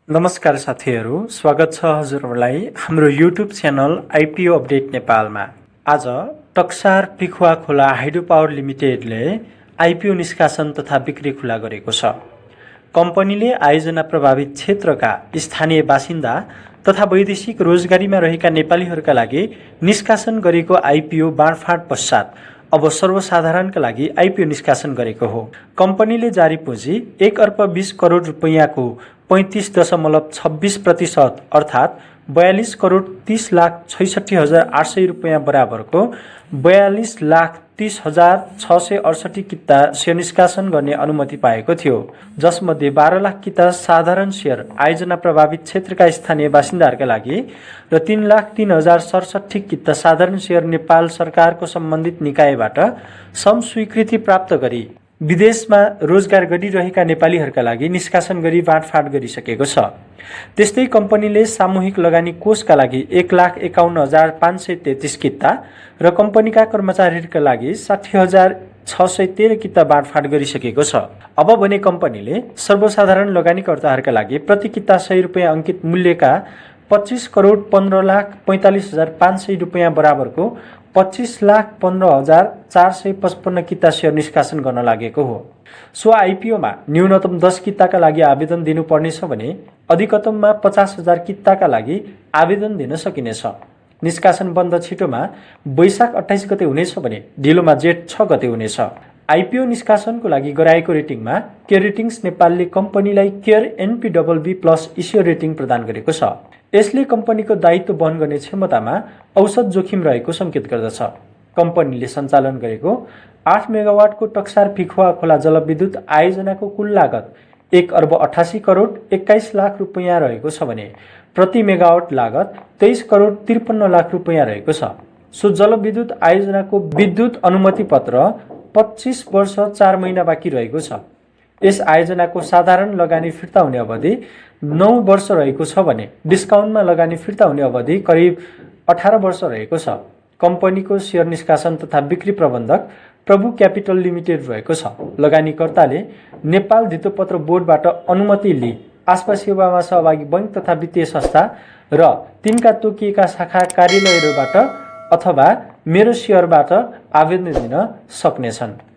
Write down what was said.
नमस्कार साथीहरू, स्वागत छ हजुरहरूलाई हाम्रो युट्युब च्यानल आइपिओ अपडेट नेपालमा। आज टक्सार पिखुवा खोला हाइड्रो पावर लिमिटेडले आइपिओ निष्कासन तथा बिक्री खुला गरेको छ। कम्पनीले आयोजना प्रभावित क्षेत्रका स्थानीय बासिन्दा तथा वैदेशिक रोजगारीमा रहेका नेपालीहरूका लागि निष्कासन गरेको आइपिओ बाँडफाँड पश्चात अब सर्वसाधारणका लागि आइपिओ निष्कासन गरेको हो। कम्पनीले जारी पुँजी 1 अर्ब 20 करोड रुपैयाँको 35.26% अर्थात् 42 करोड 30 लाख 66,800 रुपैयाँ बराबरको 42 लाख 30,668 किता सेयर निष्कासन गर्ने अनुमति पाएको थियो, जसमध्ये 12 लाख किता साधारण सेयर आयोजना प्रभावित क्षेत्रका स्थानीय बासिन्दाहरूका लागि र 3,03,067 किता साधारण सेयर नेपाल सरकारको सम्बन्धित निकायबाट स्वीकृति प्राप्त गरी विदेशमा रोजगार गरिरहेका नेपालीहरूका लागि निष्कासन गरी बाँडफाँड गरिसकेको छ। त्यस्तै कम्पनीले सामूहिक लगानी कोषका लागि 1,51,533 किता र कम्पनीका कर्मचारीहरूका लागि 60,613 किता बाँडफाँड गरिसकेको छ। अब भने कम्पनीले सर्वसाधारण लगानीकर्ताहरूका लागि प्रति किता 100 रुपैयाँ अङ्कित मूल्यका 25 करोड 15 लाख 45,500 रुपैयाँ बराबरको 25 लाख 15,455 किता सेयर निष्कासन गर्न लागेको हो। सो आइपिओमा न्यूनतम 10 किताका लागि आवेदन दिनुपर्नेछ भने अधिकतममा 50,000 किताका लागि आवेदन दिन सकिनेछ। निष्कासन बन्द छिटोमा वैशाख 28 गते हुनेछ भने ढिलोमा जेठ 6 गते हुनेछ। आइपिओ निष्कासनको लागि गराएको रेटिङमा केयर रेटिङ्स नेपालले कम्पनीलाई केयर NPBB+ इस्योर रेटिङ प्रदान गरेको छ। यसले कम्पनीको दायित्व वहन गर्ने क्षमतामा औसत जोखिम रहेको सङ्केत गर्दछ। कम्पनीले सञ्चालन गरेको 8 मेगावाटको टक्सार पिखुवा खोला जलविद्युत आयोजनाको कुल लागत 1 अर्ब 88 करोड 21 लाख रुपैयाँ रहेको छ भने प्रति मेगावाट लागत 23 करोड 53 लाख रुपैयाँ रहेको छ। सो जलविद्युत आयोजनाको विद्युत अनुमति पत्र 25 वर्ष 4 महिना बाँकी रहेको छ। यस आयोजनाको साधारण लगानी फिर्ता हुने अवधि 9 वर्ष रहेको छ भने डिस्काउन्टमा लगानी फिर्ता हुने अवधि करिब 18 वर्ष रहेको छ। कम्पनीको सेयर निष्कासन तथा बिक्री प्रबन्धक प्रभु क्यापिटल लिमिटेड रहेको छ। लगानीकर्ताले नेपाल धितोपत्र बोर्डबाट अनुमति लिई आस्पा सेवामा सहभागी बैंक तथा वित्तीय संस्था र तिनका तोकिएका शाखा कार्यालयहरूबाट अथवा मेरो सेयरबाट आवेदन दिन सक्नेछन्।